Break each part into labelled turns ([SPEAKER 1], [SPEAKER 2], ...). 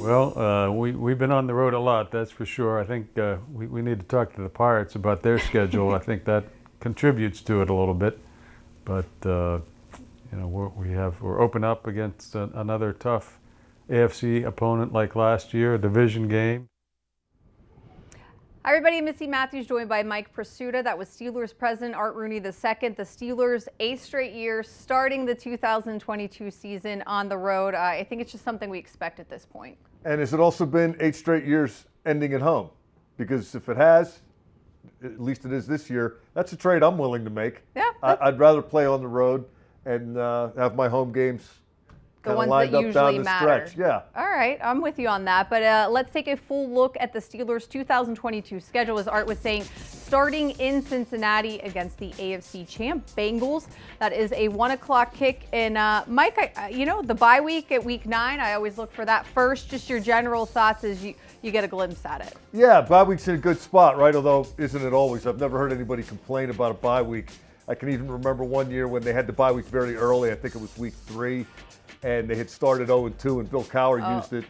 [SPEAKER 1] We've been on the road a lot, that's for sure. I think we need to talk to the Pirates about their schedule. I think that contributes to it a little bit. But we're open up against another tough AFC opponent like last year, a division game.
[SPEAKER 2] Hi everybody, Missi Matthews joined by Mike Prisuta. That was Steelers president Art Rooney II. The Steelers 8th straight year starting the 2022 season on the road. I think it's just something we expect at this point.
[SPEAKER 3] And has it also been 8 straight years ending at home? Because if it has, at least it is this year, that's a trade I'm willing to make.
[SPEAKER 2] Yeah.
[SPEAKER 3] I'd rather play on the road and have my home games
[SPEAKER 2] the ones that usually matter.
[SPEAKER 3] Yeah.
[SPEAKER 2] All right, I'm with you on that. But let's take a full look at the Steelers' 2022 schedule, as Art was saying, starting in Cincinnati against the AFC champ Bengals. That is a 1 o'clock kick. And Mike, the bye week at week 9, I always look for that first. Just your general thoughts as you get a glimpse at it.
[SPEAKER 3] Yeah, bye week's in a good spot, right? Although, isn't it always? I've never heard anybody complain about a bye week. I can even remember one year when they had the bye week very early. I think it was week 3. And they had started 0-2, and Bill Cowher used it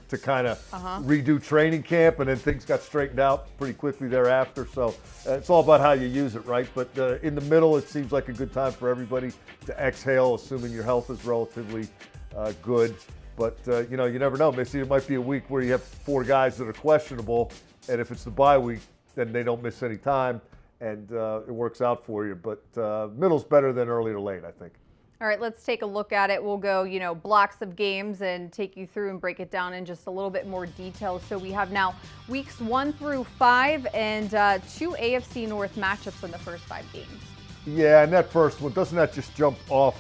[SPEAKER 3] to kind of redo training camp, and then things got straightened out pretty quickly thereafter. So it's all about how you use it, right? But in the middle, it seems like a good time for everybody to exhale, assuming your health is relatively good. But, you never know, Missy. It might be a week where you have 4 guys that are questionable, and if it's the bye week, then they don't miss any time, and it works out for you. But middle's better than early or late, I think.
[SPEAKER 2] All right, let's take a look at it. We'll go, blocks of games and take you through and break it down in just a little bit more detail. So we have now weeks 1 through 5 and 2 AFC North matchups in the first 5 games.
[SPEAKER 3] Yeah, and that first one, doesn't that just jump off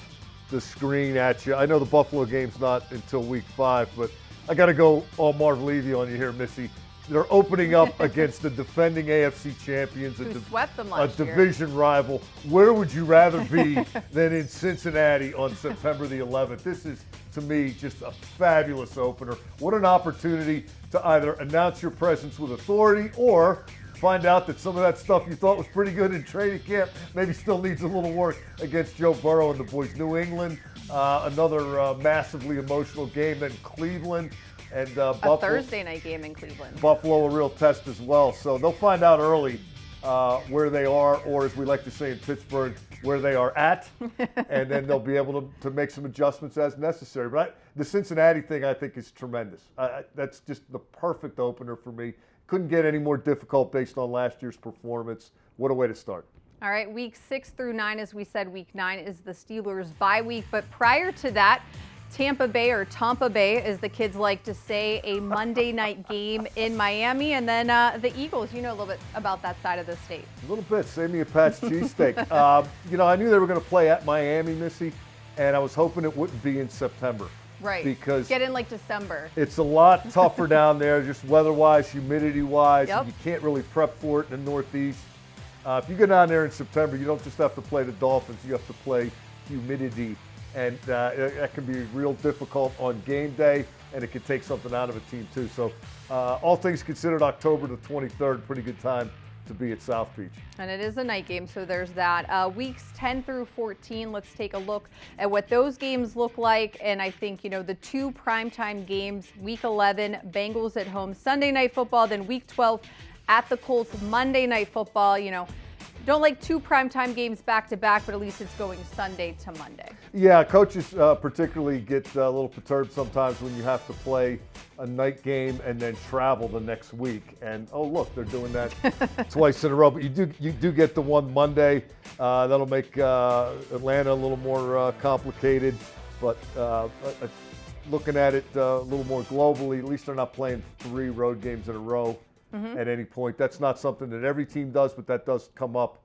[SPEAKER 3] the screen at you? I know the Buffalo game's not until week 5, but I got to go all Marv Levy on you here, Missy. They're opening up against the defending AFC champions,
[SPEAKER 2] who swept them last
[SPEAKER 3] year. Division rival. Where would you rather be than in Cincinnati on September the 11th? This is, to me, just a fabulous opener. What an opportunity to either announce your presence with authority or find out that some of that stuff you thought was pretty good in training camp maybe still needs a little work against Joe Burrow and the boys. New England, another massively emotional game. Then Cleveland. And Buffalo,
[SPEAKER 2] a Thursday night game in Cleveland.
[SPEAKER 3] Buffalo, a real test as well. So they'll find out early where they are, or as we like to say in Pittsburgh, where they are at, and then they'll be able to make some adjustments as necessary. But the Cincinnati thing, I think, is tremendous. That's just the perfect opener for me. Couldn't get any more difficult based on last year's performance. What a way to start.
[SPEAKER 2] All right, week 6 through 9, as we said, week 9 is the Steelers' bye week. But prior to that, Tampa Bay, or Tampa Bay, as the kids like to say, a Monday night game in Miami. And then the Eagles, you know a little bit about that side of the state.
[SPEAKER 3] A little bit. Save me a Pat's cheesesteak. I knew they were going to play at Miami, Missy, and I was hoping it wouldn't be in September.
[SPEAKER 2] Right.
[SPEAKER 3] Because
[SPEAKER 2] get in like December.
[SPEAKER 3] It's a lot tougher down there, just weather-wise, humidity-wise.
[SPEAKER 2] Yep.
[SPEAKER 3] You can't really prep for it in the Northeast. If you go down there in September, you don't just have to play the Dolphins. You have to play humidity. And that can be real difficult on game day, and it can take something out of a team, too. So all things considered, October the 23rd, pretty good time to be at South Beach.
[SPEAKER 2] And it is a night game, so there's that. Weeks 10 through 14, let's take a look at what those games look like. And I think, the 2 primetime games, week 11, Bengals at home, Sunday Night Football, then week 12 at the Colts, Monday Night Football. Don't like 2 primetime games back-to-back, but at least it's going Sunday to Monday.
[SPEAKER 3] Yeah, coaches particularly get a little perturbed sometimes when you have to play a night game and then travel the next week. And, oh, look, they're doing that twice in a row. But you do get the one Monday. That'll make Atlanta a little more complicated. But looking at it a little more globally, at least they're not playing 3 road games in a row. At any point. That's not something that every team does, but that does come up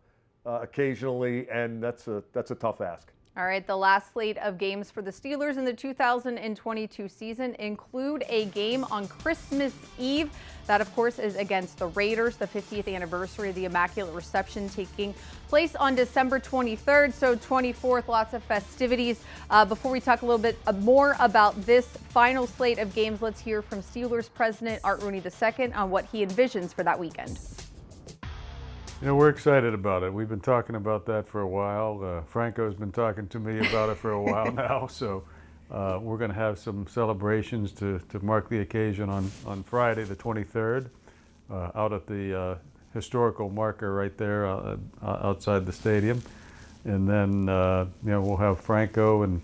[SPEAKER 3] occasionally, and that's a tough ask.
[SPEAKER 2] All right, the last slate of games for the Steelers in the 2022 season include a game on Christmas Eve. That, of course, is against the Raiders, the 50th anniversary of the Immaculate Reception taking place on December 23rd, so 24th, lots of festivities. Before we talk a little bit more about this final slate of games, let's hear from Steelers president Art Rooney II on what he envisions for that weekend.
[SPEAKER 1] We're excited about it. We've been talking about that for a while. Franco's been talking to me about it for a while now. So We're going to have some celebrations to mark the occasion on Friday, the 23rd, out at the historical marker right there outside the stadium. And then, we'll have Franco and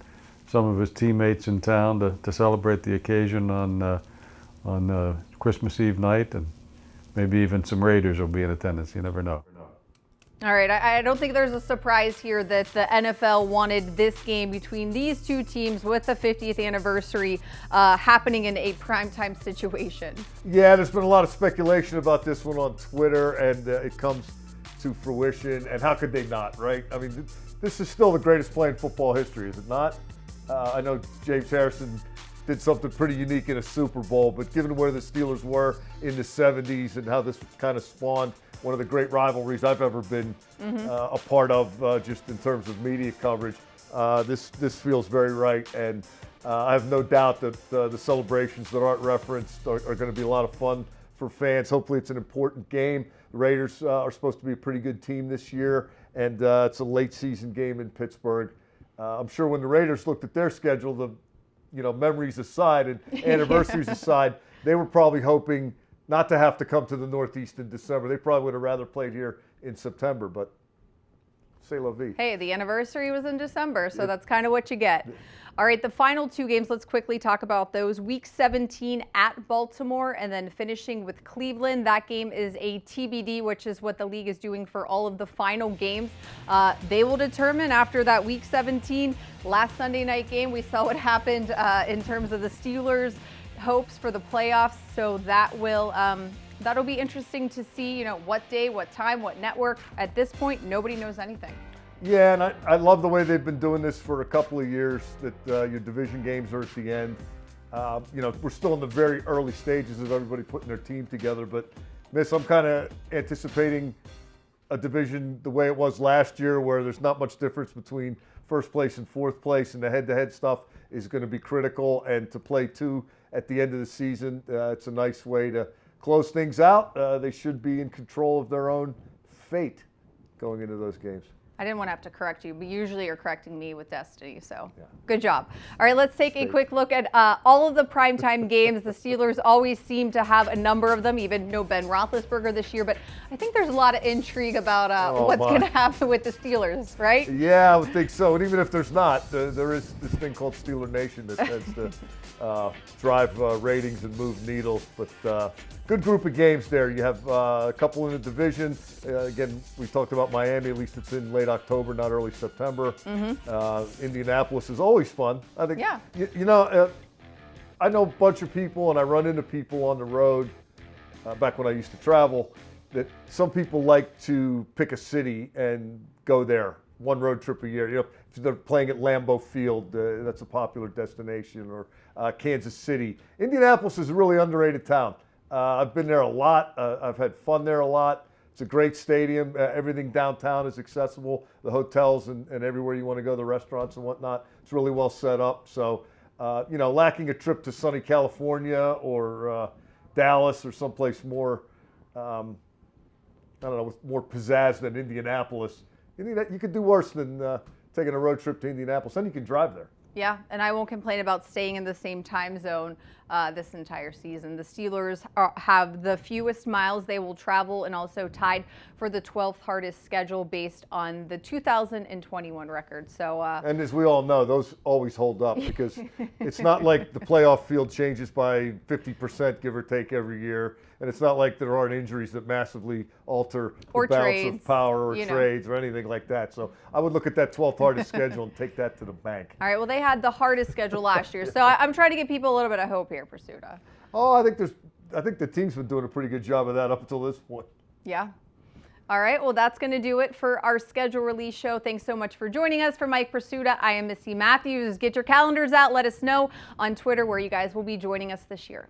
[SPEAKER 1] some of his teammates in town to celebrate the occasion on Christmas Eve night, and maybe even some Raiders will be in attendance. You never know.
[SPEAKER 2] All right, I don't think there's a surprise here that the NFL wanted this game between these two teams with the 50th anniversary happening in a primetime situation.
[SPEAKER 3] Yeah, there's been a lot of speculation about this one on Twitter, and it comes to fruition. And how could they not, right? I mean, this is still the greatest play in football history, is it not? I know James Harrison did something pretty unique in a Super Bowl, but given where the Steelers were in the 70s and how this kind of spawned one of the great rivalries I've ever been a part of, just in terms of media coverage, this feels very right. And I have no doubt that the celebrations that aren't referenced are going to be a lot of fun for fans. Hopefully it's an important game. The Raiders are supposed to be a pretty good team this year, and it's a late season game in Pittsburgh. I'm sure when the Raiders looked at their schedule, memories aside and anniversaries aside, they were probably hoping not to have to come to the Northeast in December. They probably would have rather played here in September, but c'est la vie.
[SPEAKER 2] Hey, the anniversary was in December, so that's kind of what you get. All right, the final two games, let's quickly talk about those. Week 17 at Baltimore, and then finishing with Cleveland. That game is a TBD, which is what the league is doing for all of the final games. They will determine after that Week 17 last Sunday night game. We saw what happened in terms of the Steelers' hopes for the playoffs, so that will that'll be interesting to see. What day, what time, what network. At this point, nobody knows anything.
[SPEAKER 3] Yeah, and I love the way they've been doing this for a couple of years, that your division games are at the end. We're still in the very early stages of everybody putting their team together, but Miss, I'm kind of anticipating a division the way it was last year, where there's not much difference between first place and fourth place, and the head-to-head stuff is going to be critical. And to play two at the end of the season, it's a nice way to close things out. They should be in control of their own fate going into those games.
[SPEAKER 2] I didn't want to have to correct you, but usually you're correcting me with Destiny, so good job. All right, let's take a quick look at all of the primetime games. The Steelers always seem to have a number of them, even no Ben Roethlisberger this year, but I think there's a lot of intrigue about what's going to happen with the Steelers, right?
[SPEAKER 3] Yeah, I would think so. And even if there's not, there is this thing called Steeler Nation that tends to drive ratings and move needles. But good group of games there. You have a couple in the division. Again, we talked about Miami. At least it's in late October, not early September. Indianapolis is always fun. I think.
[SPEAKER 2] Yeah.
[SPEAKER 3] I know a bunch of people, and I run into people on the road. Back when I used to travel, that some people like to pick a city and go there. One road trip a year. If they're playing at Lambeau Field, that's a popular destination, or Kansas City. Indianapolis is a really underrated town. I've been there a lot. I've had fun there a lot. It's a great stadium. Everything downtown is accessible. The hotels and everywhere you want to go, the restaurants and whatnot. It's really well set up. So, lacking a trip to sunny California or Dallas or someplace more, with more pizzazz than Indianapolis. You could do worse than taking a road trip to Indianapolis. Then you can drive there.
[SPEAKER 2] Yeah, and I won't complain about staying in the same time zone this entire season. The Steelers have the fewest miles they will travel, and also tied for the 12th hardest schedule based on the 2021 record. So,
[SPEAKER 3] and as we all know, those always hold up, because it's not like the playoff field changes by 50%, give or take, every year. And it's not like there aren't injuries that massively alter the balance of power or trades or anything like that. So I would look at that 12th hardest schedule and take that to the bank.
[SPEAKER 2] All right, well, they had the hardest schedule last year. So I'm trying to give people a little bit of hope here, Prisuta.
[SPEAKER 3] Oh, I think the team's been doing a pretty good job of that up until this point.
[SPEAKER 2] Yeah. All right, well, that's going to do it for our schedule release show. Thanks so much for joining us. For Mike Prisuta, I am Missi Matthews. Get your calendars out. Let us know on Twitter where you guys will be joining us this year.